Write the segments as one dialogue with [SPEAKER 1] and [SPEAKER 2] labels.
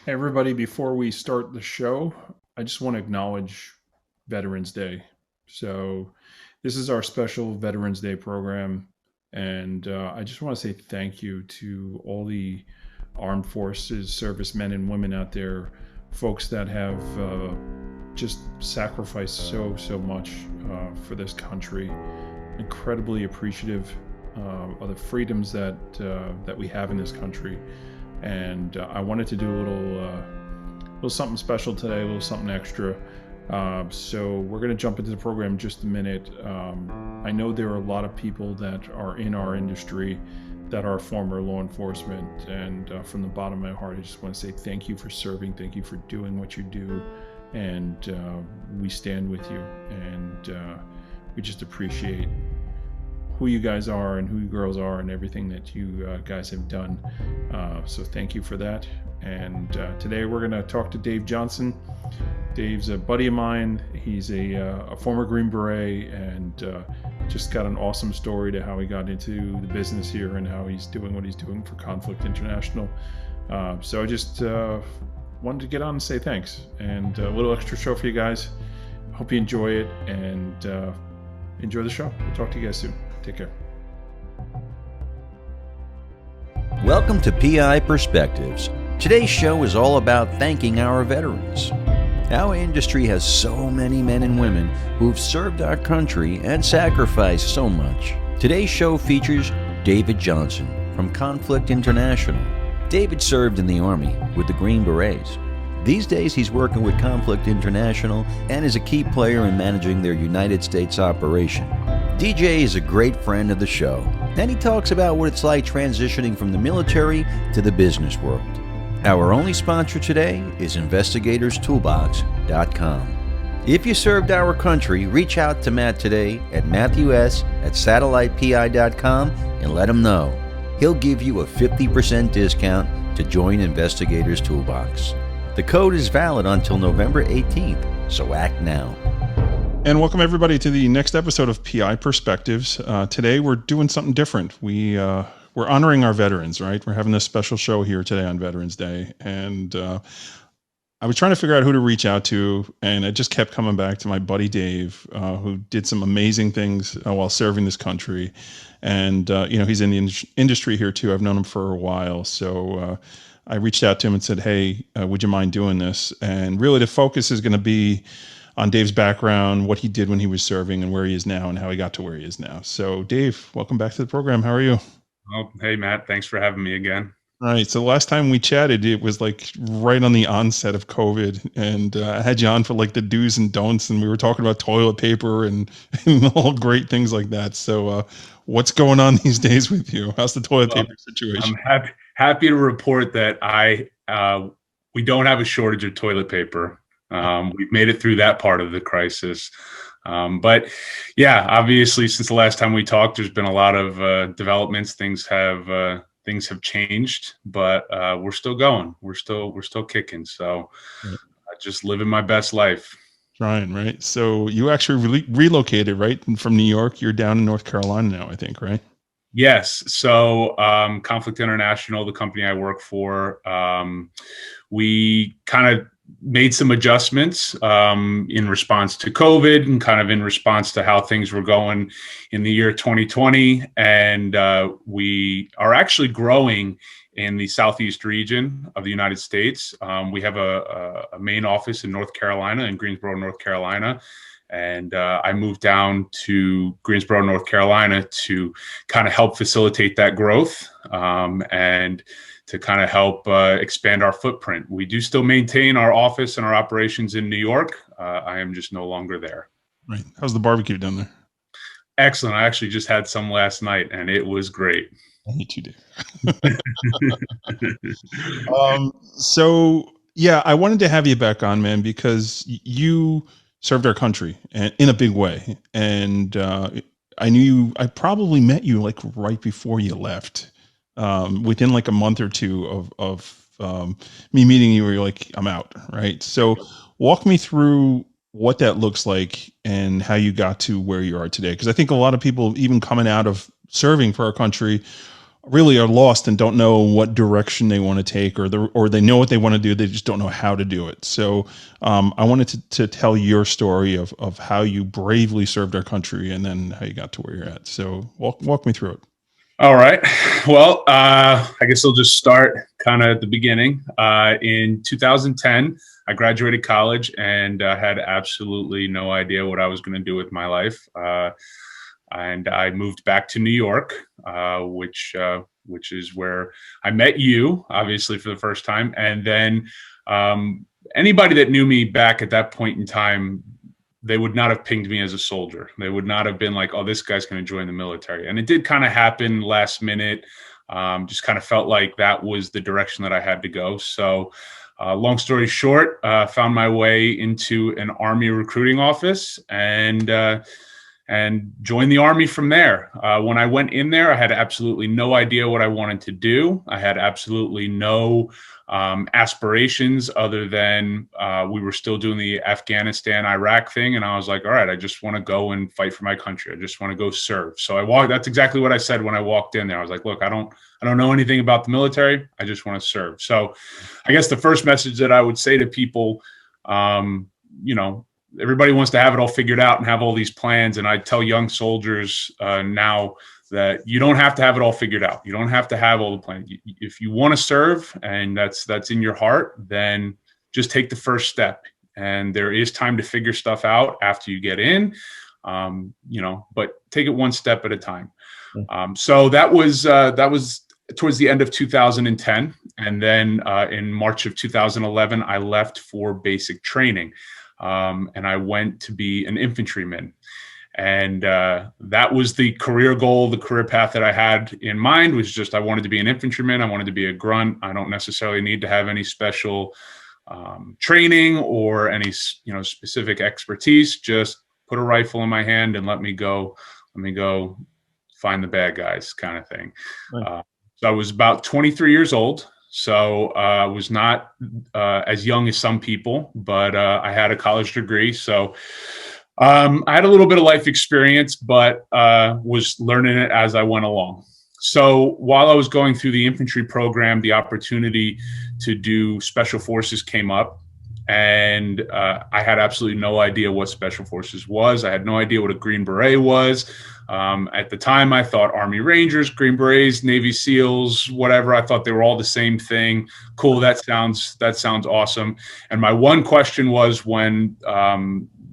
[SPEAKER 1] Hey, everybody, before we start the show, I just want to acknowledge Veterans Day. So, this is our special Veterans Day program. And I just want to say thank you to all the armed forces, servicemen and women out there, folks that have just sacrificed so much for this country. Incredibly appreciative of the freedoms that we have in this country, and I wanted to do a little something special today, a little something extra. So we're going to jump into the program in just a minute. I know there are a lot of people that are in our industry that are former law enforcement, and from the bottom of my heart, I just want to say thank you for serving, thank you for doing what you do, and we stand with you, and we just appreciate who you guys are and who you girls are and everything that you guys have done. So thank you for that. And today we're going to talk to Dave Johnson. Dave's a buddy of mine. He's a former Green Beret, and just got an awesome story to how he got into the business here and how he's doing what he's doing for Conflict International. So I just wanted to get on and say thanks, and a little extra show for you guys. Hope you enjoy it, and enjoy the show. We'll talk to you guys soon. Take care.
[SPEAKER 2] Welcome to PI Perspectives. Today's show is all about thanking our veterans. Our industry has so many men and women who've served our country and sacrificed so much. Today's show features David Johnson from Conflict International. David served in the Army with the Green Berets. These days he's working with Conflict International and is a key player in managing their United States operation. DJ is a great friend of the show, and he talks about what it's like transitioning from the military to the business world. Our only sponsor today is InvestigatorSToolbox.com. If you served our country, reach out to Matt today at matthews@satellitepi.com and let him know. He'll give you a 50% discount to join Investigators Toolbox. The code is valid until November 18th, so act now.
[SPEAKER 1] And welcome everybody to the next episode of PI Perspectives. Today we're doing something different. We're honoring our veterans, right? We're having this special show here today on Veterans Day, and I was trying to figure out who to reach out to, and it just kept coming back to my buddy Dave, who did some amazing things while serving this country, and he's in the industry here too. I've known him for a while, so I reached out to him and said, "Hey, would you mind doing this?" And really, the focus is going to be on Dave's background, what he did when he was serving, and where he is now, and how he got to where he is now. So, Dave, welcome back to the program. How are you?
[SPEAKER 3] Oh, hey, Matt. Thanks for having me again.
[SPEAKER 1] All right. So the last time we chatted, it was like right on the onset of COVID, and I had you on for like the do's and don'ts, and we were talking about toilet paper and, and all great things like that. So, what's going on these days with you? How's the toilet paper situation?
[SPEAKER 3] I'm happy to report that we don't have a shortage of toilet paper. We've made it through that part of the crisis. But yeah, obviously, since the last time we talked, there's been a lot of developments. Things have changed, but we're still going. We're still kicking. So just living my best life.
[SPEAKER 1] Trying, right? So you actually relocated, right? From New York, you're down in North Carolina now, I think, right?
[SPEAKER 3] Yes. So Conflict International, the company I work for, we kind of made some adjustments in response to COVID and kind of in response to how things were going in the year 2020. And we are actually growing in the Southeast region of the United States. We have a main office in North Carolina, in Greensboro, North Carolina. And I moved down to Greensboro, North Carolina to kind of help facilitate that growth and to kind of help expand our footprint. We do still maintain our office and our operations in New York. I am just no longer there.
[SPEAKER 1] Right. How's the barbecue down there?
[SPEAKER 3] Excellent. I actually just had some last night, and it was great.
[SPEAKER 1] Me too, Dave. So, yeah, I wanted to have you back on, man, because you served our country in a big way. And I probably met you like right before you left. Within like a month or two of me meeting you, where you're like, I'm out, right? So walk me through what that looks like and how you got to where you are today. Because I think a lot of people, even coming out of serving for our country,
[SPEAKER 4] really are lost and don't know what direction they want to take, or they know what they want to do, they just don't know how to do it. So I wanted to tell your story of how you bravely served our country and then how you got to where you're at. So walk me through it.
[SPEAKER 3] All right. Well, I guess I'll just start kind of at the beginning. In 2010, I graduated college and had absolutely no idea what I was going to do with my life. And I moved back to New York, which is where I met you, obviously, for the first time. And then anybody that knew me back at that point in time, they would not have pinged me as a soldier. They would not have been like, oh, this guy's going to join the military. And it did kind of happen last minute. Just kind of felt like that was the direction that I had to go. So long story short, found my way into an Army recruiting office and joined the Army from there. When I went in there, I had absolutely no idea what I wanted to do. I had absolutely no aspirations other than we were still doing the Afghanistan, Iraq thing. And I was like, all right, I just want to go and fight for my country. I just want to go serve. So that's exactly what I said when I walked in there. I was like, look, I don't know anything about the military. I just want to serve. So I guess the first message that I would say to people, everybody wants to have it all figured out and have all these plans. And I tell young soldiers now that you don't have to have it all figured out. You don't have to have all the plans. If you want to serve and that's in your heart, then just take the first step. And there is time to figure stuff out after you get in, but take it one step at a time. So that was towards the end of 2010. And then in March of 2011, I left for basic training. And I went to be an infantryman. And that was the career goal, the career path that I had in mind was just I wanted to be an infantryman. I wanted to be a grunt. I don't necessarily need to have any special training or any specific expertise. Just put a rifle in my hand and let me go find the bad guys kind of thing. Right. So I was about 23 years old. So I was not as young as some people, but I had a college degree. So I had a little bit of life experience, but was learning it as I went along. So while I was going through the infantry program, the opportunity to do special forces came up. And I had absolutely no idea what special forces was. I had no idea what a Green Beret was. At the time, I thought Army Rangers, Green Berets, Navy SEALs, whatever. I thought they were all the same thing. Cool. That sounds awesome. And my one question was when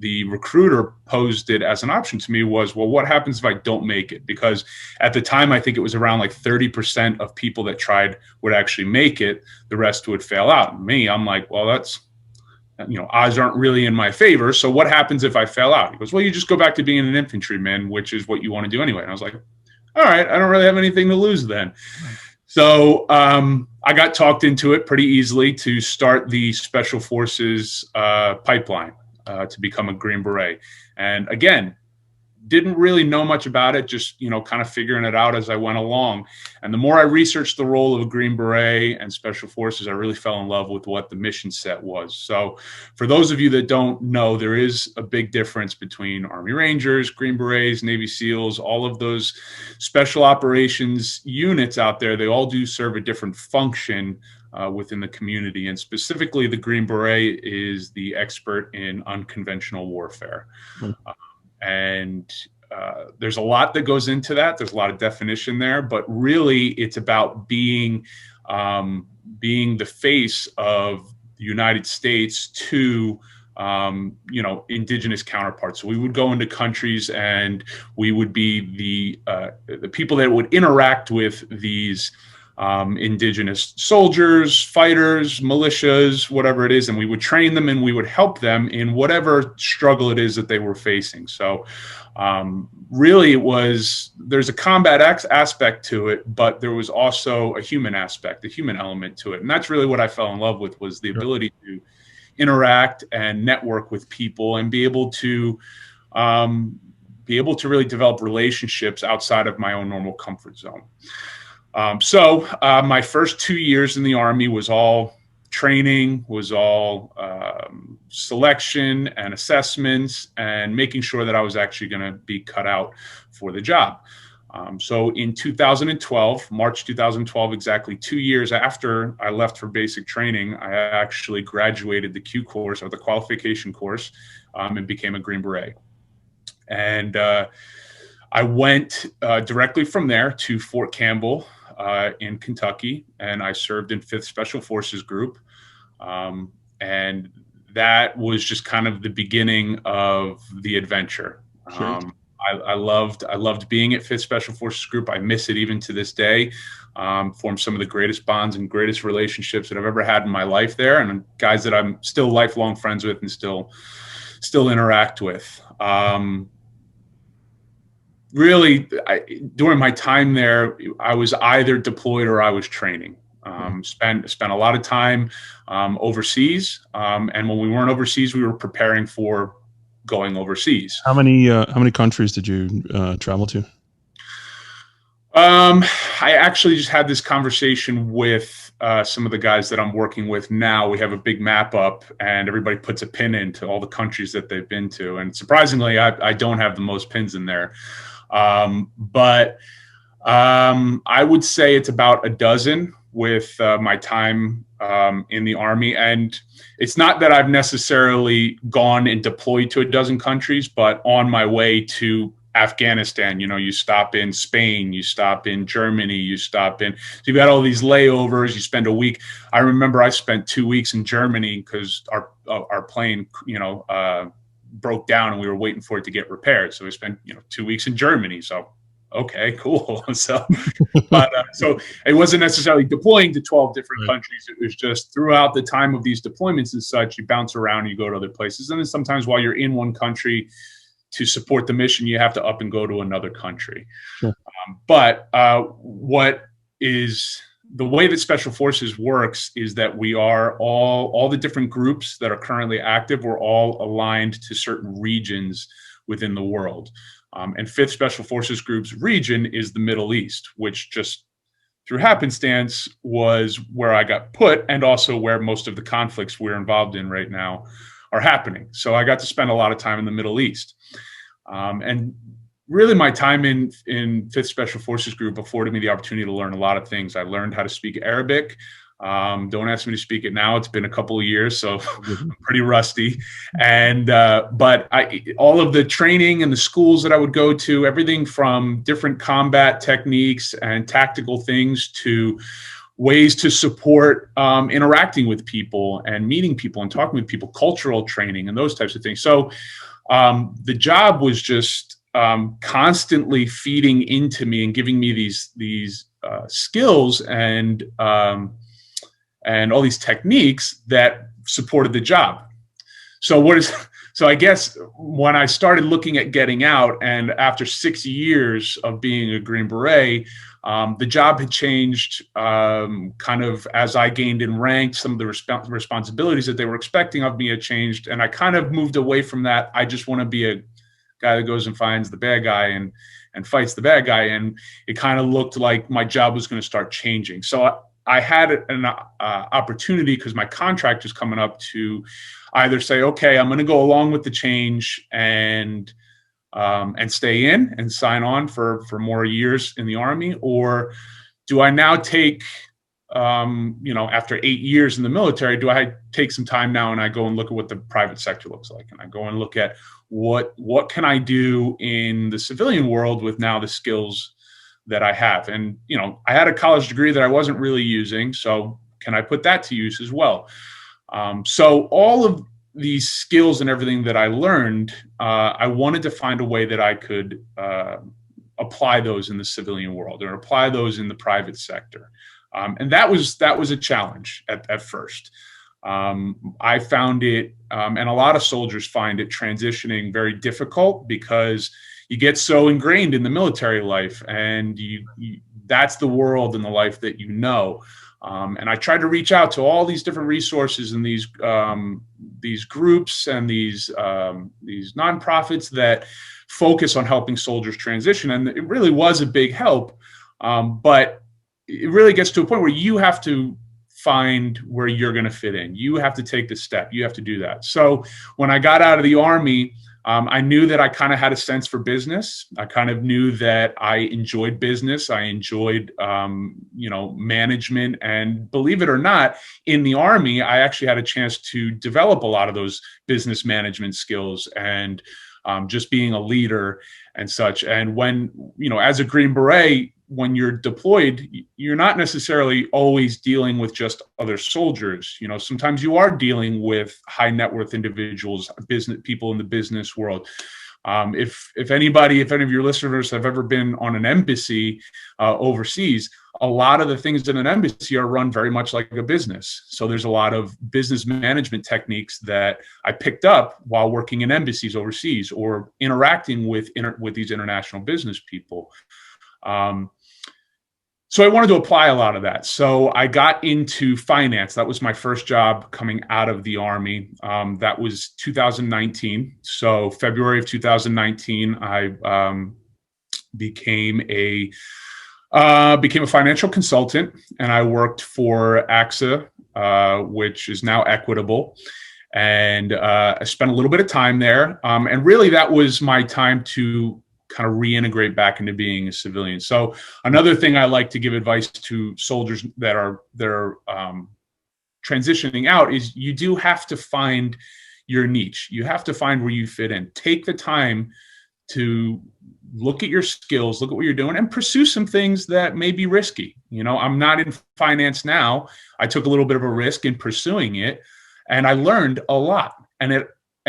[SPEAKER 3] the recruiter posed it as an option to me was, well, what happens if I don't make it? Because at the time, I think it was around like 30% of people that tried would actually make it. The rest would fail out. And me, I'm like, well, that's, odds aren't really in my favor. So what happens if I fail out? He goes, well, you just go back to being an infantryman, which is what you want to do anyway. And I was like, all right, I don't really have anything to lose then. So I got talked into it pretty easily to start the Special Forces pipeline to become a Green Beret. And again, didn't really know much about it, just, kind of figuring it out as I went along. And the more I researched the role of a Green Beret and Special Forces, I really fell in love with what the mission set was. So for those of you that don't know, there is a big difference between Army Rangers, Green Berets, Navy SEALs, all of those special operations units out there. They all do serve a different function within the community. And specifically, the Green Beret is the expert in unconventional warfare. And there's a lot that goes into that. There's a lot of definition there, but really it's about being the face of the United States to indigenous counterparts. So we would go into countries and we would be the people that would interact with these indigenous soldiers, fighters, militias, whatever it is, and we would train them and we would help them in whatever struggle it is that they were facing. So really there's a combat aspect to it, but there was also a human aspect, a human element to it. And that's really what I fell in love with, was the ability to interact and network with people and be able to really develop relationships outside of my own normal comfort zone. So my first 2 years in the Army was all training, was all selection and assessments and making sure that I was actually going to be cut out for the job. So in 2012, March 2012, exactly 2 years after I left for basic training, I actually graduated the Q course, or the qualification course, and became a Green Beret. And I went directly from there to Fort Campbell in Kentucky, and I served in 5th Special Forces Group. And that was just kind of the beginning of the adventure.
[SPEAKER 4] Sure.
[SPEAKER 3] I loved being at 5th Special Forces Group. I miss it even to this day. Formed some of the greatest bonds and greatest relationships that I've ever had in my life there, and guys that I'm still lifelong friends with and still interact with. Really, during my time there, I was either deployed or I was training. Spent a lot of time overseas, and when we weren't overseas, we were preparing for going overseas.
[SPEAKER 4] How many countries did you travel to?
[SPEAKER 3] I actually just had this conversation with some of the guys that I'm working with now. We have a big map up, and everybody puts a pin into all the countries that they've been to. And surprisingly, I don't have the most pins in there. But I would say it's about a dozen with my time in the Army. And it's not that I've necessarily gone and deployed to a dozen countries, but on my way to Afghanistan, you stop in Spain, you stop in Germany, you stop in, so you've got all these layovers, you spend a week. I remember I spent 2 weeks in Germany because our plane, broke down and we were waiting for it to get repaired. So we spent, 2 weeks in Germany. So, okay, cool. So it wasn't necessarily deploying to 12 different countries. It was just throughout the time of these deployments and such, you bounce around, you go to other places. And then sometimes while you're in one country to support the mission, you have to up and go to another country.
[SPEAKER 4] Sure.
[SPEAKER 3] But what is the way that Special Forces works is that we are all the different groups that are currently active, we're all aligned to certain regions within the world. And 5th Special Forces Group's region is the Middle East, which just through happenstance was where I got put, and also where most of the conflicts we're involved in right now are happening. So I got to spend a lot of time in the Middle East. And really my time in 5th Special Forces Group afforded me the opportunity to learn a lot of things. I learned how to speak Arabic. Don't ask me to speak it now. It's been a couple of years, so I'm pretty rusty. And but all of the training and the schools that I would go to, everything from different combat techniques and tactical things to ways to support interacting with people and meeting people and talking with people, cultural training and those types of things. So the job was just constantly feeding into me and giving me these skills and all these techniques that supported the job. So I guess when I started looking at getting out, and after 6 years of being a Green Beret, the job had changed kind of as I gained in rank. Some of the responsibilities that they were expecting of me had changed, and I kind of moved away from that. I just want to be a guy that goes and finds the bad guy and fights the bad guy. And it kind of looked like my job was going to start changing. So I had an opportunity, because my contract was coming up, to either say, okay, I'm going to go along with the change and stay in and sign on for more years in the Army, or do I now take, after 8 years in the military, do I take some time now and I go and look at what the private sector looks like, and I go and look at what can I do in the civilian world with now the skills that I have. And, I had a college degree that I wasn't really using, so can I put that to use as well? So all of these skills and everything that I learned, I wanted to find a way that I could apply those in the civilian world or apply those in the private sector. And that was a challenge at first. I found it, and a lot of soldiers find it, transitioning very difficult, because you get so ingrained in the military life, and that's the world and the life that you know. And I tried to reach out to all these different resources and these groups and these nonprofits that focus on helping soldiers transition, and it really was a big help. But it really gets to a point where you have to find where you're going to fit in. You have to take the step. You have to do that. So when I got out of the Army, I knew that I kind of had a sense for business. I kind of knew that I enjoyed business. I enjoyed, management. And believe it or not, in the Army, I actually had a chance to develop a lot of those business management skills and just being a leader and such. And when, as a Green Beret, when you're deployed, you're not necessarily always dealing with just other soldiers. Sometimes you are dealing with high net worth individuals, business people in the business world. If any of your listeners have ever been on an embassy overseas, a lot of the things in an embassy are run very much like a business. So there's a lot of business management techniques that I picked up while working in embassies overseas or interacting with these international business people. So I wanted to apply a lot of that. So I got into finance. That was my first job coming out of the Army. That was 2019. So February of 2019, I became a financial consultant, and I worked for AXA, which is now Equitable. And I spent a little bit of time there. And really, that was my time to kind of reintegrate back into being a civilian. So another thing I like to give advice to soldiers that are transitioning out is you do have to find your niche. You have to find where you fit in. Take the time to look at your skills, look at what you're doing, and pursue some things that may be risky. I'm not in finance now. I took a little bit of a risk in pursuing it, and I learned a lot. And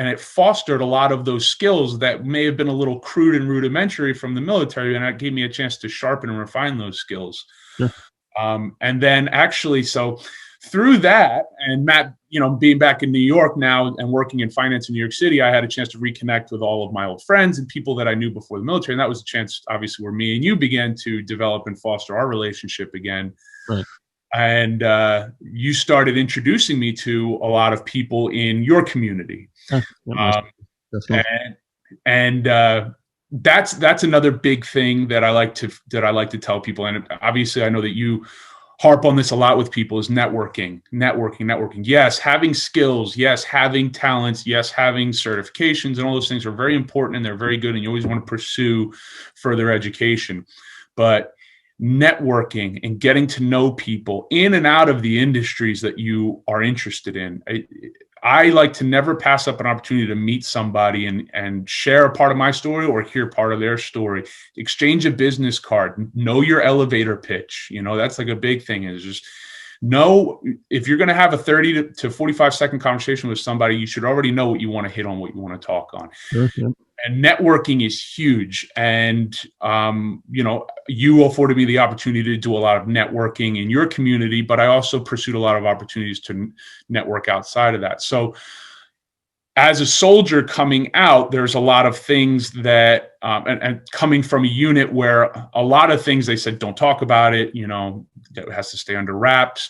[SPEAKER 3] it fostered a lot of those skills that may have been a little crude and rudimentary from the military, and it gave me a chance to sharpen and refine those skills.
[SPEAKER 4] Sure.
[SPEAKER 3] And then actually, so through that, and Matt, being back in New York now and working in finance in New York City, I had a chance to reconnect with all of my old friends and people that I knew before the military. And that was a chance, obviously, where me and you began to develop and foster our relationship again.
[SPEAKER 4] Right. And
[SPEAKER 3] you started introducing me to a lot of people in your community. That's another big thing that I like to tell people. And obviously, I know that you harp on this a lot with people, is networking. Yes, having skills. Yes, having talents. Yes, having certifications, and all those things are very important, and they're very good. And you always want to pursue further education, but networking and getting to know people in and out of the industries that you are interested in. I like to never pass up an opportunity to meet somebody and share a part of my story or hear part of their story. Exchange a business card, know your elevator pitch. That's like a big thing, is just know if you're going to have a 30 to 45 second conversation with somebody, you should already know what you want to hit on, what you want to talk on.
[SPEAKER 4] Okay.
[SPEAKER 3] And networking is huge. And, you afforded me the opportunity to do a lot of networking in your community, but I also pursued a lot of opportunities to network outside of that. So as a soldier coming out, there's a lot of things that, and coming from a unit where a lot of things they said, don't talk about it, that has to stay under wraps.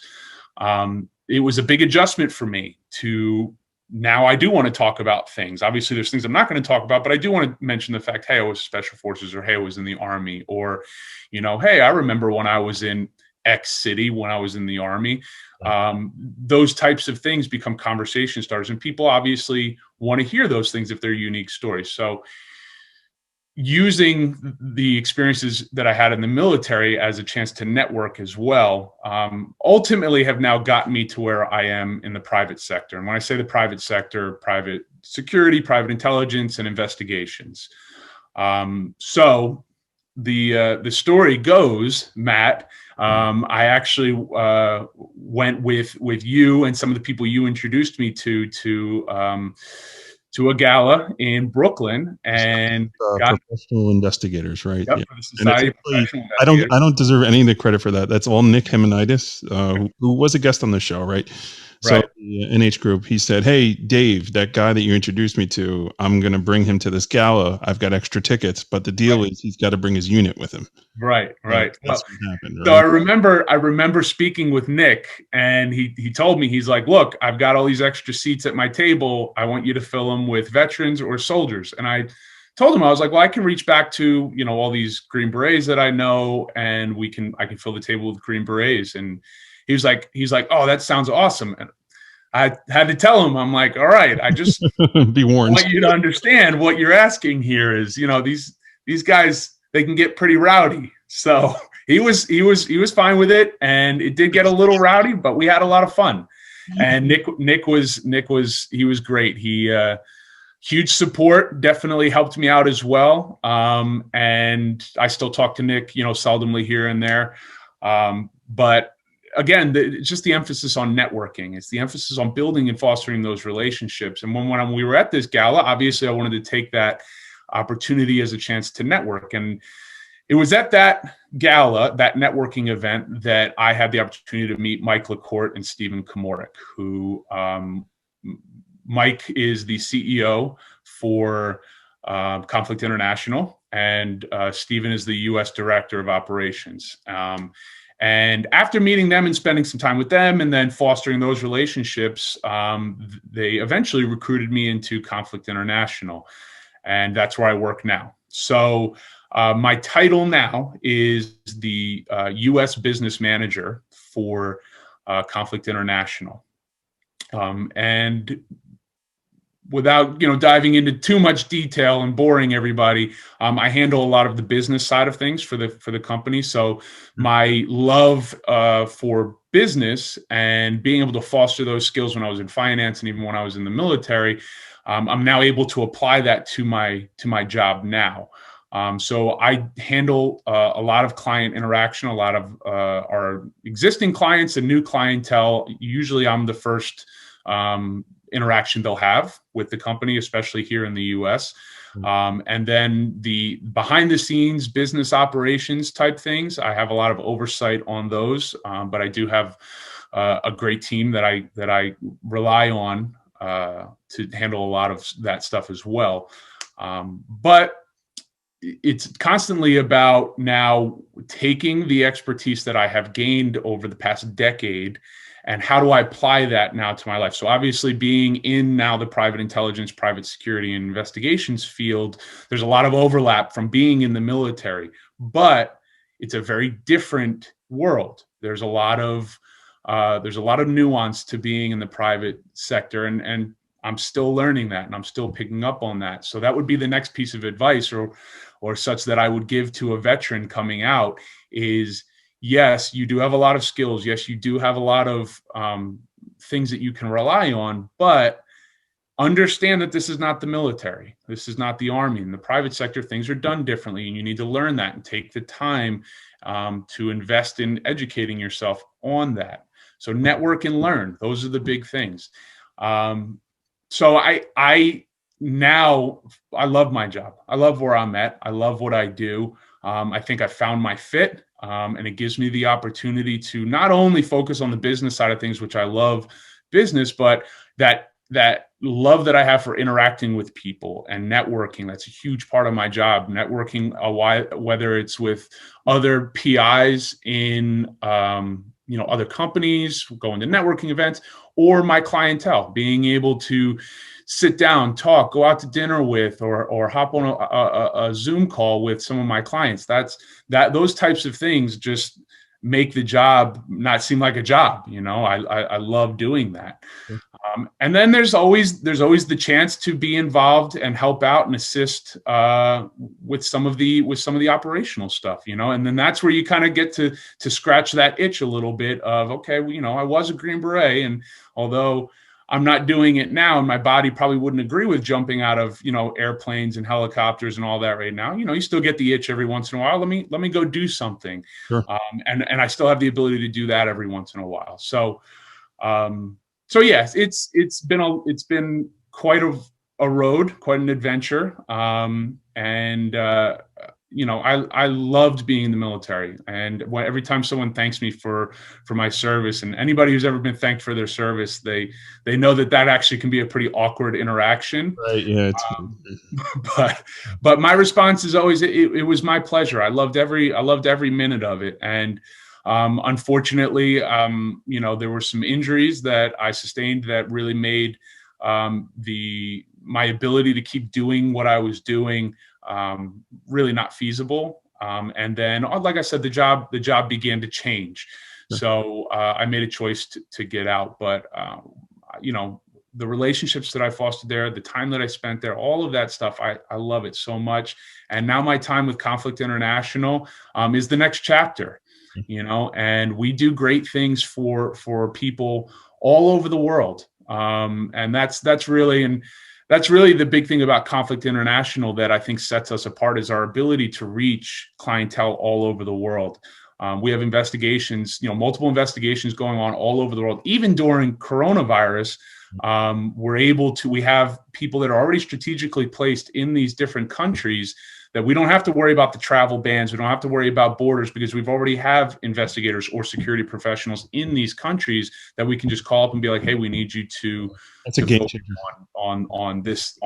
[SPEAKER 3] It was a big adjustment for me to, now I do want to talk about things. Obviously, there's things I'm not going to talk about, but I do want to mention the fact, hey, I was Special Forces, or hey, I was in the Army, or, hey, I remember when I was in X city when I was in the Army. Those types of things become conversation starters, and people obviously want to hear those things if they're unique stories. So using the experiences that I had in the military as a chance to network as well, ultimately have now gotten me to where I am in the private sector. And when I say the private sector, private security, private intelligence, and investigations. So the story goes, Matt, I actually went with you and some of the people you introduced me to a gala in Brooklyn, and
[SPEAKER 4] professional investigators, right?
[SPEAKER 3] Yep,
[SPEAKER 4] yeah.
[SPEAKER 3] for the Society of Professional
[SPEAKER 4] I
[SPEAKER 3] Investigators.
[SPEAKER 4] don't deserve any of the credit for that. That's all Nick Hemonitis, who was a guest on the show, right? So
[SPEAKER 3] Right.
[SPEAKER 4] the NH group, he said, "Hey, Dave, that guy that you introduced me to, I'm going to bring him to this gala. I've got extra tickets, but the deal is he's got to bring his unit with him."
[SPEAKER 3] Right.
[SPEAKER 4] That's what happened, right?
[SPEAKER 3] So I remember speaking with Nick, and he told me, he's like, "Look, I've got all these extra seats at my table. I want you to fill them with veterans or soldiers." And I told him, I was like, "Well, I can reach back to, all these Green Berets that I know, and I can fill the table with Green Berets." And he was like, "Oh, that sounds awesome." I had to tell him, I'm like, all right, I just
[SPEAKER 4] Be warned.
[SPEAKER 3] want you to understand what you're asking here is, these guys, they can get pretty rowdy. So he was fine with it, and it did get a little rowdy, but we had a lot of fun. And Nick was he was great. He huge support, definitely helped me out as well. And I still talk to Nick, seldomly here and there. But again, it's just the emphasis on networking. It's the emphasis on building and fostering those relationships. And when we were at this gala, obviously I wanted to take that opportunity as a chance to network. And it was at that gala, that networking event, that I had the opportunity to meet Mike LaCourte and Stephen Komorek, who Mike is the CEO for Conflict International, and Stephen is the U.S. Director of Operations. And after meeting them and spending some time with them and then fostering those relationships, they eventually recruited me into Conflict International. And that's where I work now. So my title now is the U.S. Business Manager for Conflict International. And without diving into too much detail and boring everybody, I handle a lot of the business side of things for the company. So my love for business and being able to foster those skills when I was in finance and even when I was in the military, I'm now able to apply that to my job now. So I handle a lot of client interaction, a lot of our existing clients and new clientele. Usually I'm the first interaction they'll have with the company, especially here in the US. And then the behind the scenes business operations type things, I have a lot of oversight on those. But I do have a great team that I rely on to handle a lot of that stuff as well. But it's constantly about now taking the expertise that I have gained over the past decade and how do I apply that now to my life? So obviously being in now the private intelligence, private security and investigations field, there's a lot of overlap from being in the military, but it's a very different world. There's a lot of nuance to being in the private sector, and I'm still learning that, and I'm still picking up on that. So that would be the next piece of advice or such that I would give to a veteran coming out is, yes, you do have a lot of skills. Yes, you do have a lot of things that you can rely on, but understand that this is not the military. This is not the Army. In the private sector, things are done differently, and you need to learn that and take the time to invest in educating yourself on that. So network and learn. Those are the big things. So I love my job. I love where I'm at. I love what I do. I think I found my fit, and it gives me the opportunity to not only focus on the business side of things, which I love business, but that love that I have for interacting with people and networking. That's a huge part of my job. Networking, whether it's with other PIs in other companies, going to networking events, or my clientele, being able to sit down, talk, go out to dinner with, or hop on a Zoom call with some of my clients. Those types of things just make the job not seem like a job. I love doing that. And then there's always the chance to be involved and help out and assist with some of the operational stuff, and then that's where you kind of get to scratch that itch a little bit of, okay, I was a Green Beret, and although I'm not doing it now, and my body probably wouldn't agree with jumping out of airplanes and helicopters and all that right now. You still get the itch every once in a while. Let me go do something,
[SPEAKER 4] Sure.
[SPEAKER 3] And I still have the ability to do that every once in a while. So yes, it's been quite a road, quite an adventure, and I loved being in the military. And every time someone thanks me for my service, and anybody who's ever been thanked for their service, they know that actually can be a pretty awkward interaction.
[SPEAKER 4] Right. Yeah.
[SPEAKER 3] But my response is always, it was my pleasure. I loved every minute of it. And unfortunately, there were some injuries that I sustained that really made my ability to keep doing what I was doing really not feasible. And then, like I said, the job began to change. So I made a choice to get out. But the relationships that I fostered there, the time that I spent there, all of that stuff, I love it so much. And now my time with Conflict International is the next chapter, and we do great things for people all over the world. And that's really the big thing about Conflict International that I think sets us apart, is our ability to reach clientele all over the world. We have investigations, multiple investigations going on all over the world. Even during coronavirus, we have people that are already strategically placed in these different countries that we don't have to worry about the travel bans. We don't have to worry about borders, because we've already have investigators or security professionals in these countries that we can just call up and be like, hey, we need you to
[SPEAKER 4] game changer
[SPEAKER 3] on this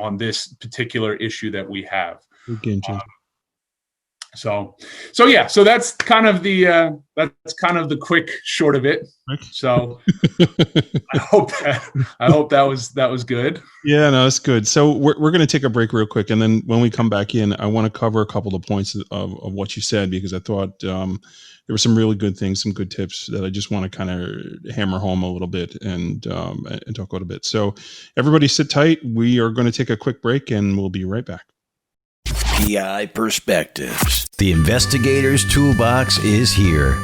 [SPEAKER 3] particular issue that we have.
[SPEAKER 4] Game changer.
[SPEAKER 3] So that's kind of the quick short of it. So I hope that was good.
[SPEAKER 4] Yeah, no, that's good. So we're going to take a break real quick, and then when we come back in, I want to cover a couple of points of what you said, because I thought there were some really good things, some good tips that I just want to kind of hammer home a little bit and talk a little bit. So everybody sit tight. We are going to take a quick break, and we'll be right back.
[SPEAKER 2] PI Perspectives. The Investigator's Toolbox is here.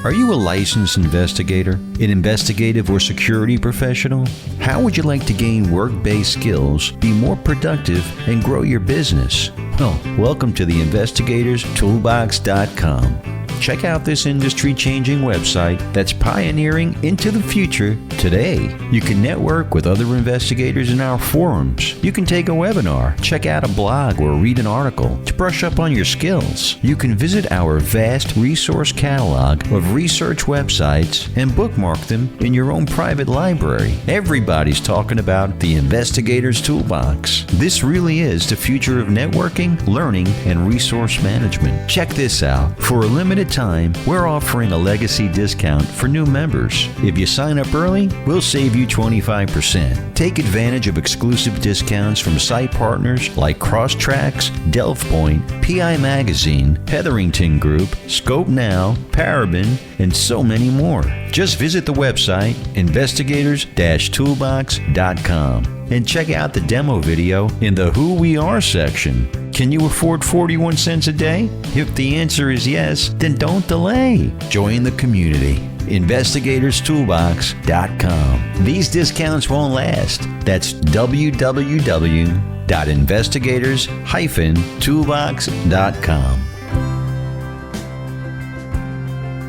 [SPEAKER 2] Are you a licensed investigator, an investigative or security professional? How would you like to gain work-based skills, be more productive, and grow your business? Well, welcome to the investigatorstoolbox.com. Check out this industry-changing website that's pioneering into the future today. You can network with other investigators in our forums. You can take a webinar, check out a blog, or read an article to brush up on your skills. You can visit our vast resource catalog of research websites and bookmark them in your own private library. Everybody's talking about the Investigator's Toolbox. This really is the future of networking, learning, and resource management. Check this out. For a limited time, we're offering a legacy discount for new members. If you sign up early, we'll save you 25%. Take advantage of exclusive discounts from site partners like Crosstracks, DelfPoint, PI Magazine, Hetherington Group, Scope Now, Parabon, and so many more. Just visit the website investigators-toolbox.com and check out the demo video in the Who We Are section. Can you afford 41 cents a day? If the answer is yes, then don't delay. Join the community. investigatorstoolbox.com. These discounts won't last. That's www.investigators-toolbox.com.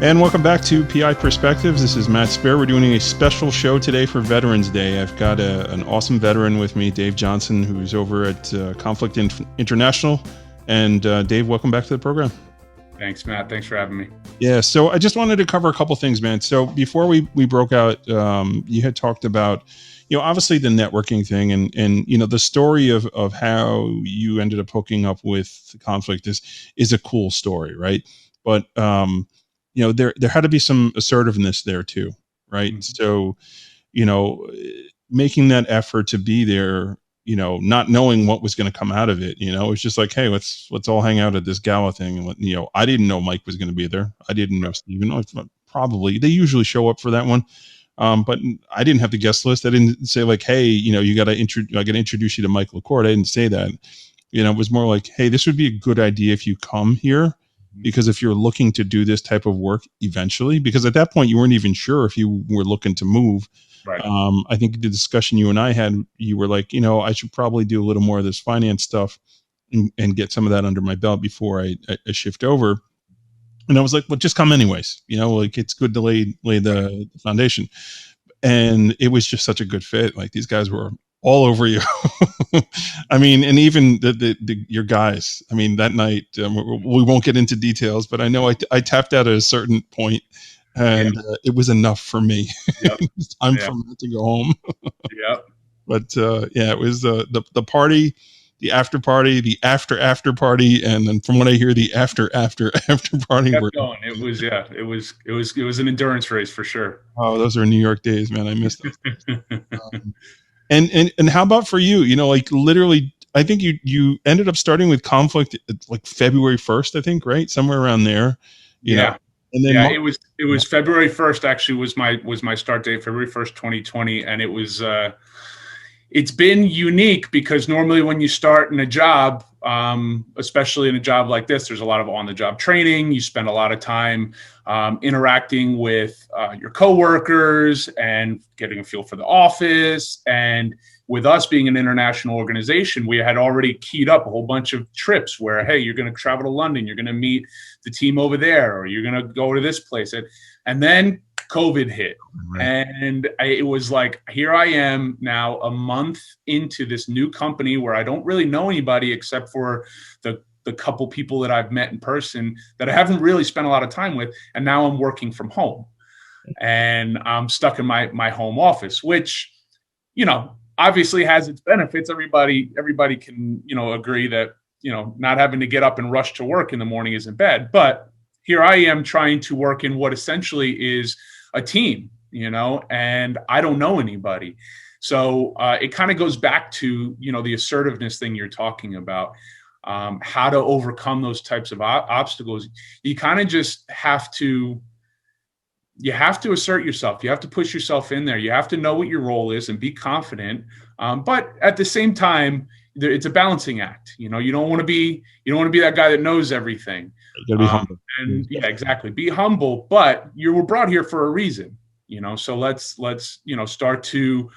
[SPEAKER 4] And welcome back to PI Perspectives. This is Matt Spare. We're doing a special show today for Veterans Day. I've got an awesome veteran with me, Dave Johnson, who's over at Conflict International. And Dave, welcome back to the program.
[SPEAKER 3] Thanks, Matt. Thanks for having me.
[SPEAKER 4] Yeah, so I just wanted to cover a couple things, man. So before we broke out, you had talked about, obviously the networking thing and the story of how you ended up hooking up with Conflict is a cool story, right? But there had to be some assertiveness there too, right? Mm-hmm. So, making that effort to be there, not knowing what was going to come out of it, it's just like, hey, let's all hang out at this gala thing. And I didn't know Mike was going to be there. I didn't know Steven. Probably they usually show up for that one. But I didn't have the guest list. I didn't say like, hey, I got to introduce you to Mike LaCourt. I didn't say that. It was more like, hey, this would be a good idea if you come here. Because if you're looking to do this type of work eventually, because at that point you weren't even sure if you were looking to move. Right. I think the discussion you and I had, you were like, I should probably do a little more of this finance stuff and get some of that under my belt before I shift over. And I was like, well, just come anyways. It's good to lay the foundation. And it was just such a good fit. Like these guys were all over you. I mean, and even your guys, I mean, that night, we won't get into details, but I know I tapped out at a certain point and it was enough for me. Yep. It's time for me to go home.
[SPEAKER 3] Yep.
[SPEAKER 4] But it was the party, the after party, the after party, and then from what I hear, the after party.
[SPEAKER 3] Kept going. It was an endurance race for sure.
[SPEAKER 4] Oh, those are New York days, man. I miss those. And how about for you? Like literally, I think you ended up starting with Conflict like February 1st, I think, right? Somewhere around there. You know? And then
[SPEAKER 3] Yeah, it was February 1st actually was my start date, February 1st, 2020. And it was it's been unique because normally when you start in a job, especially in a job like this, there's a lot of on-the-job training. You spend a lot of time interacting with your coworkers and getting a feel for the office. And with us being an international organization, we had already keyed up a whole bunch of trips where, hey, you're going to travel to London, you're going to meet the team over there, or you're going to go to this place. And then COVID hit.
[SPEAKER 4] Right.
[SPEAKER 3] And it was like, here I am now a month into this new company where I don't really know anybody except for the couple people that I've met in person that I haven't really spent a lot of time with. And now I'm working from home and I'm stuck in my home office, which, obviously has its benefits. Everybody can, agree that, not having to get up and rush to work in the morning isn't bad. But here I am trying to work in what essentially is a team, and I don't know anybody. So it kind of goes back to, the assertiveness thing you're talking about, how to overcome those types of obstacles. You kind of just have to assert yourself. You have to push yourself in there. You have to know what your role is and be confident. But at the same time, it's a balancing act. You don't want to be that guy that knows everything.
[SPEAKER 4] You gotta be humble.
[SPEAKER 3] And yeah, exactly. Be humble, but you were brought here for a reason, so let's start to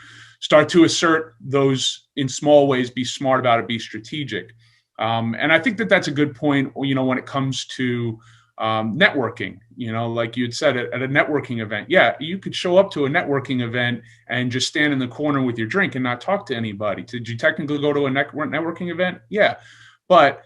[SPEAKER 3] assert those in small ways, be smart about it, be strategic. And I think that's a good point, when it comes to networking, like you had said at a networking event. Yeah, you could show up to a networking event and just stand in the corner with your drink and not talk to anybody. Did you technically go to a networking event? Yeah, but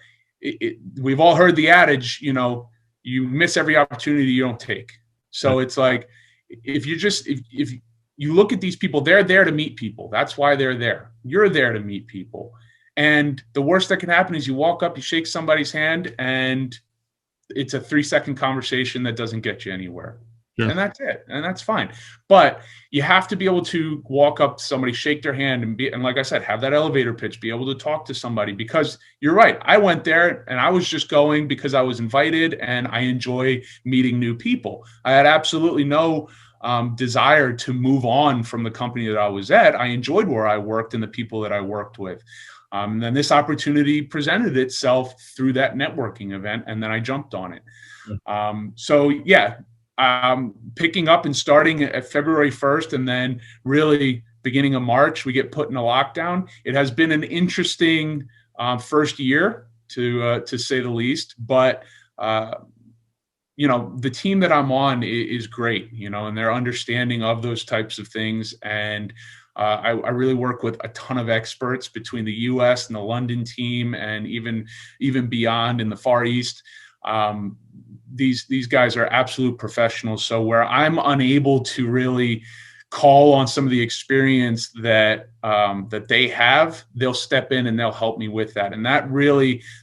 [SPEAKER 3] we've all heard the adage, you miss every opportunity you don't take. So it's like, if you look at these people, they're there to meet people. That's why they're there. You're there to meet people. And the worst that can happen is you walk up, you shake somebody's hand, and it's a 3-second conversation that doesn't get you anywhere. Yeah. And that's it. And that's fine. But you have to be able to walk up to somebody, shake their hand, and like I said, have that elevator pitch, be able to talk to somebody, because you're right. I went there and I was just going because I was invited and I enjoy meeting new people. I had absolutely no desire to move on from the company that I was at. I enjoyed where I worked and the people that I worked with. And then this opportunity presented itself through that networking event, and then I jumped on it. Picking up and starting at February 1st, and then really beginning of March, we get put in a lockdown. It has been an interesting first year, to say the least. But the team that I'm on is great, and their understanding of those types of things. And I really work with a ton of experts between the U.S. and the London team, and even beyond in the Far East. These guys are absolute professionals. So where I'm unable to really call on some of the experience that they have, they'll step in and they'll help me with that. And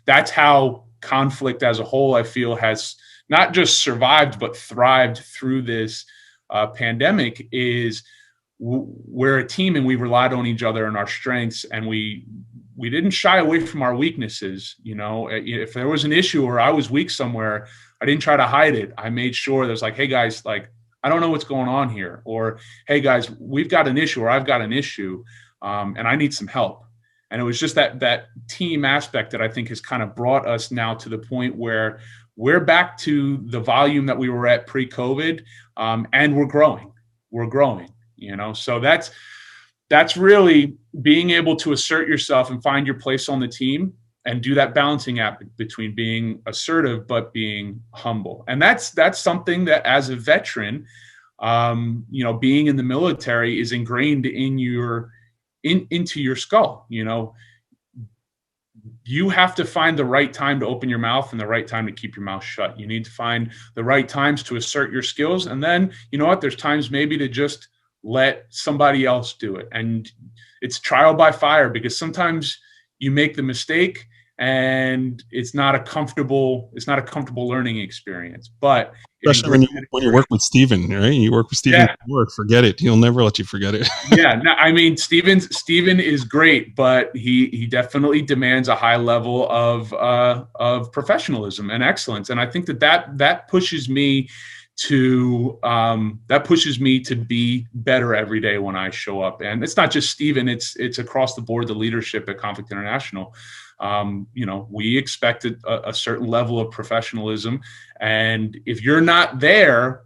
[SPEAKER 3] that's how conflict as a whole, I feel, has not just survived but thrived through this pandemic. We're a team and we relied on each other and our strengths, and we didn't shy away from our weaknesses. If there was an issue or I was weak somewhere, I didn't try to hide it. I made sure there's like, hey guys, like, I don't know what's going on here, or hey guys, we've got an issue, or I've got an issue, and I need some help. And it was just that team aspect that I think has kind of brought us now to the point where we're back to the volume that we were at pre-COVID, and we're growing. So that's really being able to assert yourself and find your place on the team, and do that balancing act between being assertive but being humble. And that's something that, as a veteran, being in the military is ingrained into your skull. You have to find the right time to open your mouth and the right time to keep your mouth shut. You need to find the right times to assert your skills. And then, there's times maybe to just let somebody else do it. And it's trial by fire, because sometimes you make the mistake and it's not a comfortable learning experience. But
[SPEAKER 4] especially when you work with Steven, right? You work with Steven at work, forget it. He'll never let you forget it.
[SPEAKER 3] Yeah. No, I mean, Steven is great, but he definitely demands a high level of professionalism and excellence. And I think that pushes me that pushes me to be better every day when I show up. And it's not just Steven, it's across the board, the leadership at Conflict International. We expect a certain level of professionalism. And if you're not there,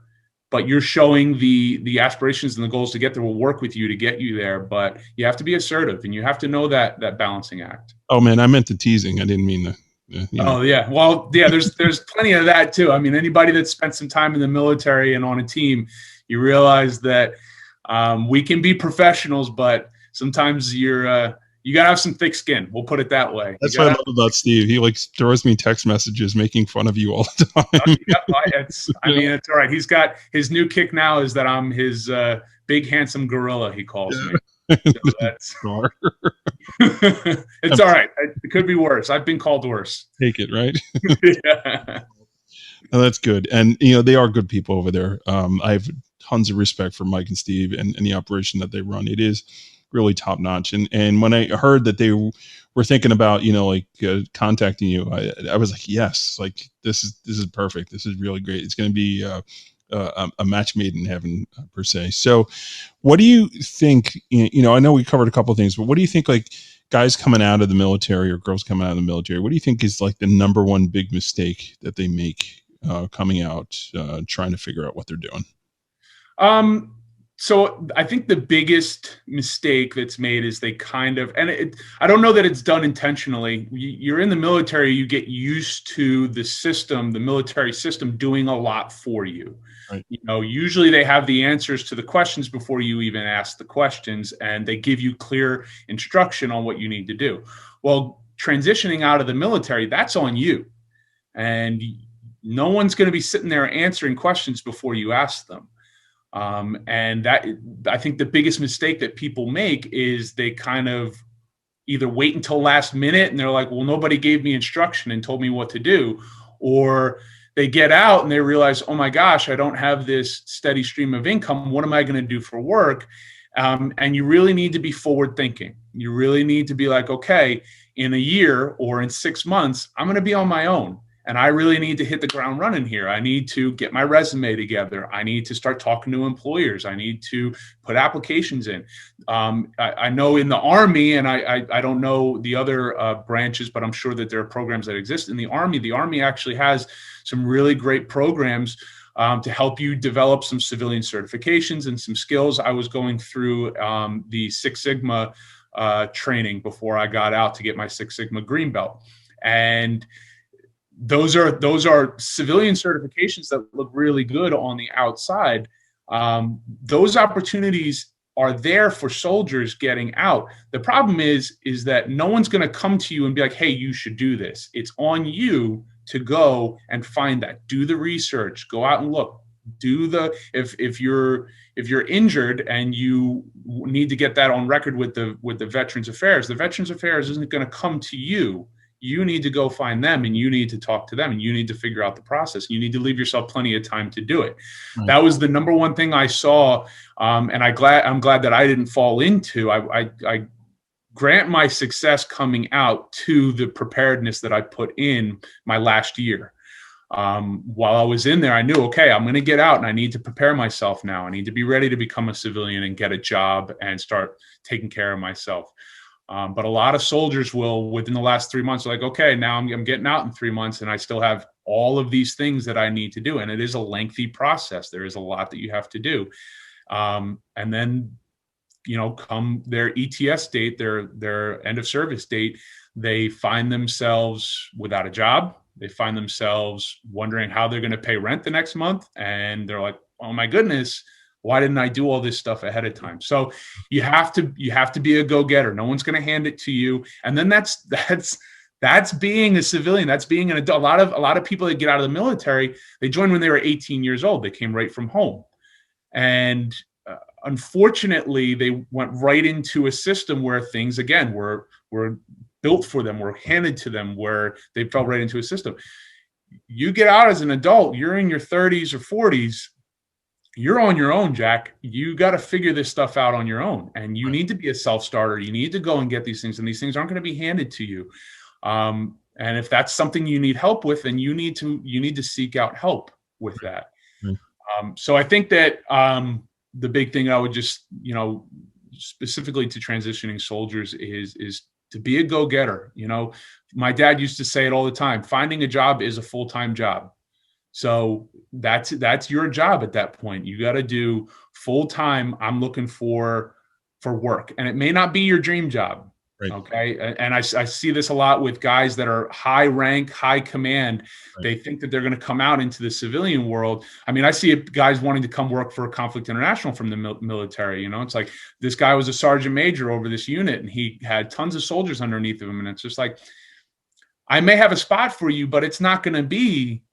[SPEAKER 3] but you're showing the aspirations and the goals to get there, we'll work with you to get you there. But you have to be assertive, and you have to know that balancing act.
[SPEAKER 4] Oh man, I meant the teasing. I didn't mean the.
[SPEAKER 3] Oh yeah, well yeah. There's plenty of that too. I mean, anybody that spent some time in the military and on a team, you realize that we can be professionals, but sometimes you gotta have some thick skin. We'll put it that way.
[SPEAKER 4] That's what I love about Steve. He like throws me text messages making fun of you all the time.
[SPEAKER 3] It's all right. He's got his new kick now is that I'm his big handsome gorilla. He calls me. So that's it's all right. It could be worse. I've been called worse.
[SPEAKER 4] Take it, right?
[SPEAKER 3] Yeah.
[SPEAKER 4] Oh, that's good. And they are good people over there. I have tons of respect for Mike and Steve and the operation that they run. It is really top notch. And when I heard that they were thinking about contacting you, I was like, yes, like this is perfect. This is really great. It's going to be a match made in heaven, per se. So what do you think, I know we covered a couple of things, but what do you think, like guys coming out of the military or girls coming out of the military, what do you think is like the number one big mistake that they make coming out, trying to figure out what they're doing?
[SPEAKER 3] So I think the biggest mistake that's made is they I don't know that it's done intentionally. You're in the military, you get used to the military system doing a lot for you. Right. Usually they have the answers to the questions before you even ask the questions, and they give you clear instruction on what you need to do. Well, transitioning out of the military, that's on you. And no one's going to be sitting there answering questions before you ask them. And that, I think the biggest mistake that people make is they kind of either wait until last minute and they're like, well, nobody gave me instruction and told me what to do. Or they get out and they realize, oh my gosh, I don't have this steady stream of income. What am I going to do for work? And you really need to be forward thinking. You really need to be like, okay, in a year or in 6 months, I'm going to be on my own. And I really need to hit the ground running here. I need to get my resume together. I need to start talking to employers. I need to put applications in. I know in the Army, and I don't know the other branches, but I'm sure that there are programs that exist in the Army. The Army actually has some really great programs to help you develop some civilian certifications and some skills. I was going through the Six Sigma training before I got out to get my Six Sigma green belt. And those are civilian certifications that look really good on the outside. Those opportunities are there for soldiers getting out. The problem is that no one's going to come to you and be like, hey, you should do this. It's on you to go and find that. Do the research. Go out and look. If you're injured and you need to get that on record with the Veterans Affairs, the Veterans Affairs isn't going to come to you. You need to go find them, and you need to talk to them, and you need to figure out the process. You need to leave yourself plenty of time to do it. Right. That was the number one thing I saw, and I'm glad that I didn't fall into. I grant my success coming out to the preparedness that I put in my last year. While I was in there, I knew, okay, I'm going to get out, and I need to prepare myself now. I need to be ready to become a civilian and get a job and start taking care of myself. But a lot of soldiers will, within the last 3 months, like, okay, now I'm getting out in 3 months and I still have all of these things that I need to do. And it is a lengthy process. There is a lot that you have to do. And then, come their ETS date, their end of service date, they find themselves without a job. They find themselves wondering how they're going to pay rent the next month. And they're like, oh my goodness, why didn't I do all this stuff ahead of time? So you have to be a go-getter. No one's going to hand it to you. And then that's being a civilian. That's being an adult. A lot of people that get out of the military, they joined when they were 18 years old. They came right from home. And unfortunately, they went right into a system where things, again, were built for them, were handed to them, where they fell right into a system. You get out as an adult, you're in your 30s or 40s, you're on your own, Jack. You got to figure this stuff out on your own, and you need to be a self-starter. You need to go and get these things, and these things aren't going to be handed to you. And if that's something you need help with, then you need to seek out help with that. So I think that the big thing I would just, specifically to transitioning soldiers is to be a go-getter. My dad used to say it all the time: finding a job is a full-time job. So that's your job at that point. You got to do full time. I'm looking for work, and it may not be your dream job.
[SPEAKER 4] Right.
[SPEAKER 3] Okay, and I see this a lot with guys that are high rank, high command.
[SPEAKER 4] Right.
[SPEAKER 3] They think that they're going to come out into the civilian world. I mean, I see guys wanting to come work for Conflict International from the military. It's like, this guy was a sergeant major over this unit, and he had tons of soldiers underneath of him, and it's just like, I may have a spot for you, but it's not going to be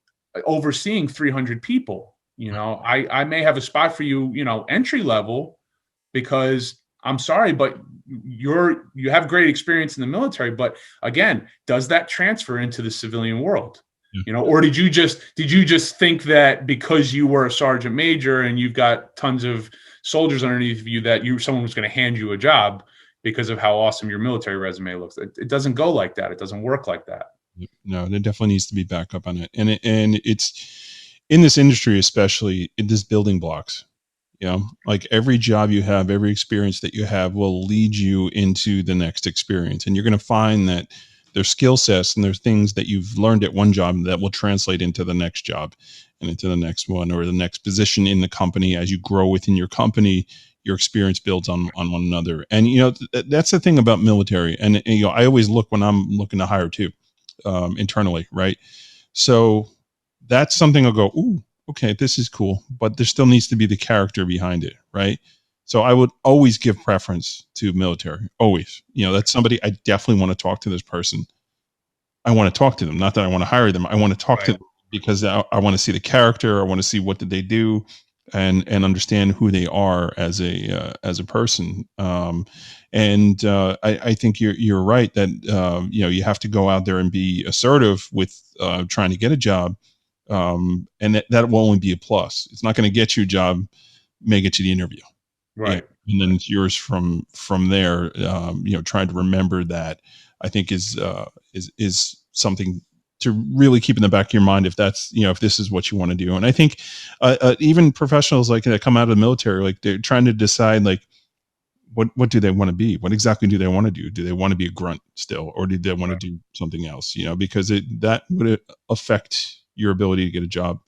[SPEAKER 3] overseeing 300 people. I may have a spot for you, entry level, because I'm sorry, but you have great experience in the military. But again, does that transfer into the civilian world? Or did you just think that because you were a sergeant major and you've got tons of soldiers underneath you, that someone was going to hand you a job because of how awesome your military resume looks? It doesn't go like that. It doesn't work like that.
[SPEAKER 4] No, there definitely needs to be backup on it. And it's in this industry, especially in this building blocks, like every job you have, every experience that you have will lead you into the next experience. And you're going to find that there's skill sets and there's things that you've learned at one job that will translate into the next job and into the next one, or the next position in the company. As you grow within your company, your experience builds on one another. And, that's the thing about military. And, I always look when I'm looking to hire too, internally. Right. So that's something I'll go, ooh, okay, this is cool, but there still needs to be the character behind it. Right. So I would always give preference to military. Always. That's somebody I definitely want to talk to. This person, I want to talk to them. Not that I want to hire them. I want to talk to them because I want to see the character. I want to see what did they do, and understand who they are as a person. I think you're right that you have to go out there and be assertive with trying to get a job, and that will only be a plus. It's not going to get you a job, may get you the interview,
[SPEAKER 3] right?
[SPEAKER 4] And then it's yours from there. Trying to remember that, I think is something to really keep in the back of your mind, if that's, if this is what you want to do. And I think even professionals like that come out of the military, like they're trying to decide, like, what do they want to be? What exactly do they want to do? Do they want to be a grunt still, or do they want to do something else? Because that would affect your ability to get a job.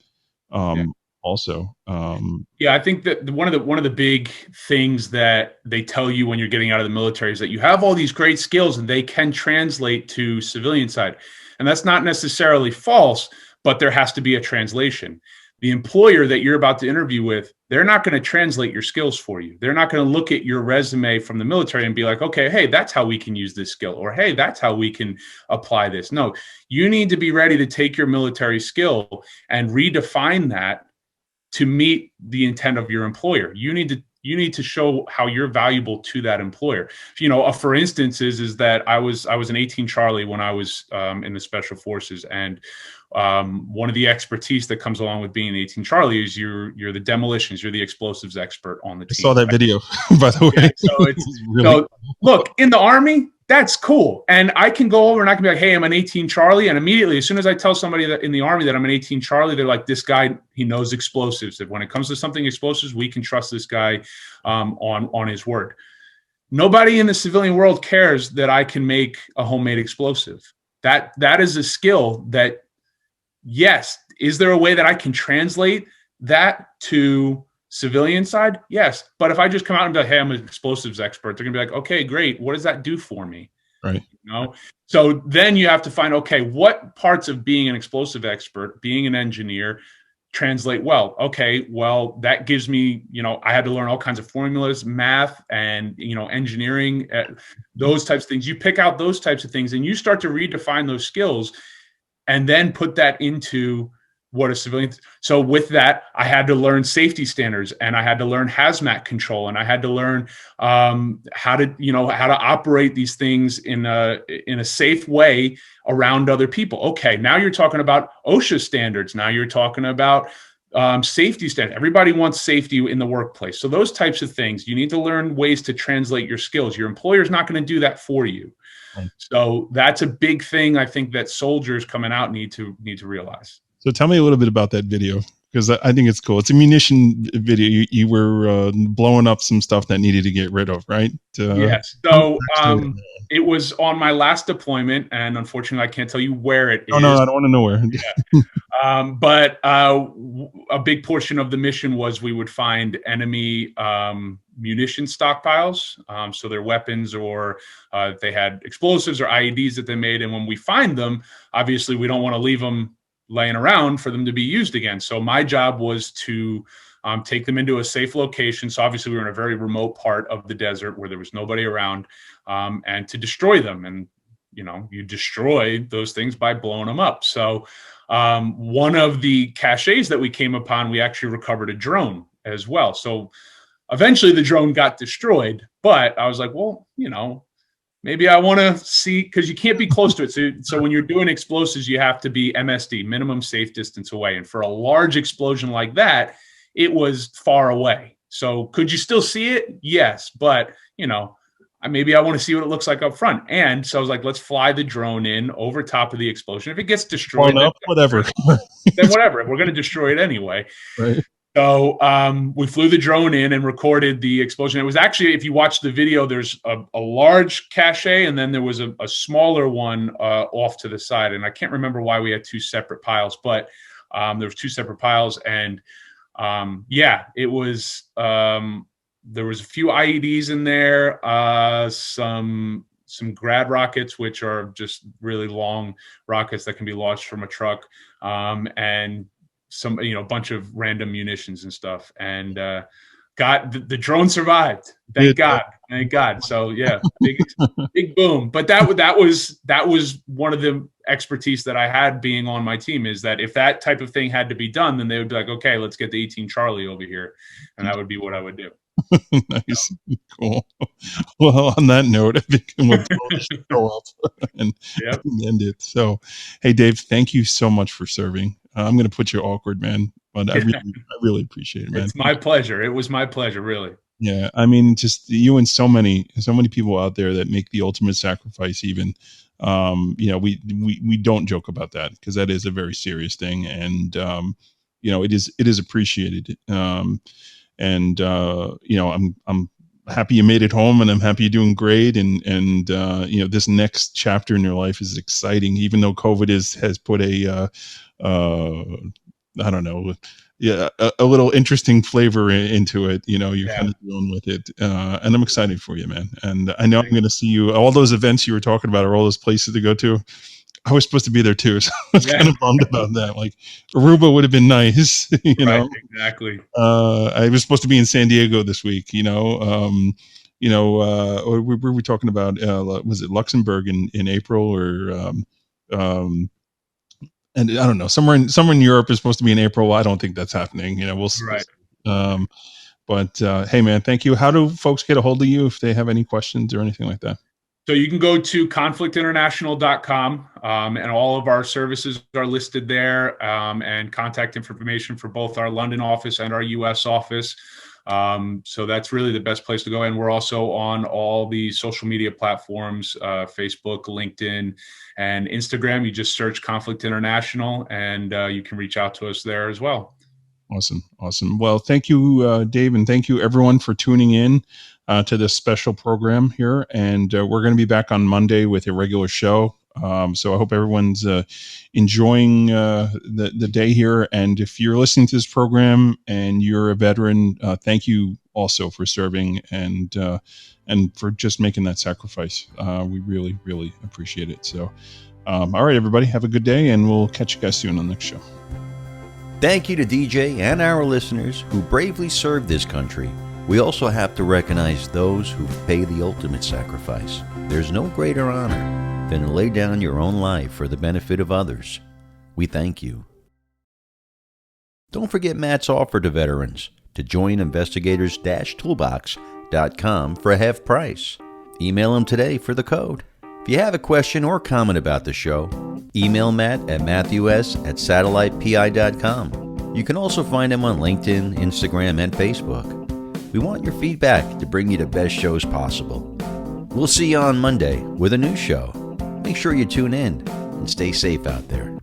[SPEAKER 4] Also,
[SPEAKER 3] I think that one of the big things that they tell you when you're getting out of the military is that you have all these great skills and they can translate to civilian side. And that's not necessarily false, but there has to be a translation. The employer that you're about to interview with, they're not going to translate your skills for you. They're not going to look at your resume from the military and be like, okay, hey, that's how we can use this skill, or hey, that's how we can apply this. No, you need to be ready to take your military skill and redefine that to meet the intent of your employer. You need to show how you're valuable to that employer. For instance, is that I was an 18 Charlie when I was in the Special Forces, and one of the expertise that comes along with being an 18 Charlie is you're the demolitions, you're the explosives expert on the team.
[SPEAKER 4] I saw that video, by the way.
[SPEAKER 3] Yeah, so it's really look, in the Army, that's cool. And I can go over and I can be like, hey, I'm an 18 Charlie. And immediately, as soon as I tell somebody that in the Army that I'm an 18 Charlie, they're like, this guy, he knows explosives. If when it comes to something explosives, we can trust this guy on his word. Nobody in the civilian world cares that I can make a homemade explosive. That is a skill that, yes, is there a way that I can translate that to civilian side? Yes. But if I just come out and be like, hey, I'm an explosives expert, they're gonna be like, okay, great. What does that do for me?
[SPEAKER 4] Right.
[SPEAKER 3] So then you have to find, okay, what parts of being an explosive expert, being an engineer, translate well? Okay, well, that gives me, I had to learn all kinds of formulas, math, and, engineering, those types of things. You pick out those types of things and you start to redefine those skills and then put that into what a civilian. So with that, I had to learn safety standards, and I had to learn hazmat control, and I had to learn how to operate these things in a safe way around other people. Okay, now you're talking about OSHA standards. Now you're talking about safety standards. Everybody wants safety in the workplace. So those types of things, you need to learn ways to translate your skills. Your employer's not going to do that for you. So that's a big thing I think that soldiers coming out need to realize.
[SPEAKER 4] So tell me a little bit about that video. because I think it's cool. It's a munition video. You were blowing up some stuff that needed to get rid of, right?
[SPEAKER 3] Yes. So it was on my last deployment, and unfortunately, I can't tell you where it
[SPEAKER 4] no,
[SPEAKER 3] is.
[SPEAKER 4] I don't want to know where.
[SPEAKER 3] But a big portion of the mission was we would find enemy munition stockpiles. So their weapons, or they had explosives or IEDs that they made. And when we find them, obviously we don't want to leave them laying around for them to be used again. So my job was to take them into a safe location. So obviously we were in a very remote part of the desert where there was nobody around, and to destroy them. And, you destroy those things by blowing them up. So one of the caches that we came upon, we actually recovered a drone as well. So eventually the drone got destroyed, but I was like, well, maybe I want to see, because you can't be close to it. So when you're doing explosives, you have to be MSD, minimum safe distance away. And for a large explosion like that, it was far away. So could you still see it? Yes. But, maybe I want to see what it looks like up front. And so I was like, let's fly the drone in over top of the explosion. If it gets destroyed, then
[SPEAKER 4] whatever.
[SPEAKER 3] Then whatever. We're going to destroy it anyway.
[SPEAKER 4] Right.
[SPEAKER 3] So we flew the drone in and recorded the explosion. It was actually, if you watch the video, there's a large cache, and then there was a smaller one off to the side. And I can't remember why we had two separate piles, but there was two separate piles. And it was, there was a few IEDs in there, some grad rockets, which are just really long rockets that can be launched from a truck, and some, a bunch of random munitions and stuff. And the drone survived. Thank God. So yeah, big boom. But that was one of the expertise that I had being on my team, is that if that type of thing had to be done, then they would be like, okay, let's get the 18 Charlie over here, and that would be what I would do.
[SPEAKER 4] Nice. Cool. Well, on that note, I think we'll go up and end it. So, hey, Dave, thank you so much for serving. I'm going to put you awkward, man, but I really appreciate it, man.
[SPEAKER 3] It's my pleasure. It was my pleasure, really.
[SPEAKER 4] Yeah. I mean, just you and so many people out there that make the ultimate sacrifice, even, we don't joke about that, because that is a very serious thing. And, it is appreciated. I'm happy you made it home, and I'm happy you're doing great. And this next chapter in your life is exciting, even though COVID has put a little interesting flavor into it. You're kind of dealing with it, and I'm excited for you, man. And I know I'm going to see you. All those events you were talking about are all those places to go to. I was supposed to be there too, so I was kind of bummed about that. Like, Aruba would have been nice,
[SPEAKER 3] Right, exactly.
[SPEAKER 4] I was supposed to be in San Diego this week, we were talking about, was it Luxembourg in April, or and I don't know, somewhere in Europe is supposed to be in April. I don't think that's happening. We'll see. Right. But hey, man, thank you. How do folks get a hold of you if they have any questions or anything like that?
[SPEAKER 3] So you can go to conflictinternational.com, and all of our services are listed there, and contact information for both our London office and our US office. So that's really the best place to go. And we're also on all the social media platforms, Facebook, LinkedIn, and Instagram. You just search Conflict International, and you can reach out to us there as well. Awesome. Well, thank you, Dave, and thank you everyone for tuning in to this special program here. And we're going to be back on Monday with a regular show. So I hope everyone's enjoying the day here. And if you're listening to this program and you're a veteran, thank you also for serving and for just making that sacrifice. We really, really appreciate it. So, all right, everybody, have a good day, and we'll catch you guys soon on the next show.
[SPEAKER 2] Thank you to DJ and our listeners who bravely served this country. We also have to recognize those who pay the ultimate sacrifice. There's no greater honor than to lay down your own life for the benefit of others. We thank you. Don't forget Matt's offer to veterans to join investigators-toolbox.com for a half price. Email him today for the code. If you have a question or comment about the show, email Matt at matthews@satellitepi.com. You can also find him on LinkedIn, Instagram, and Facebook. We want your feedback to bring you the best shows possible. We'll see you on Monday with a new show. Make sure you tune in and stay safe out there.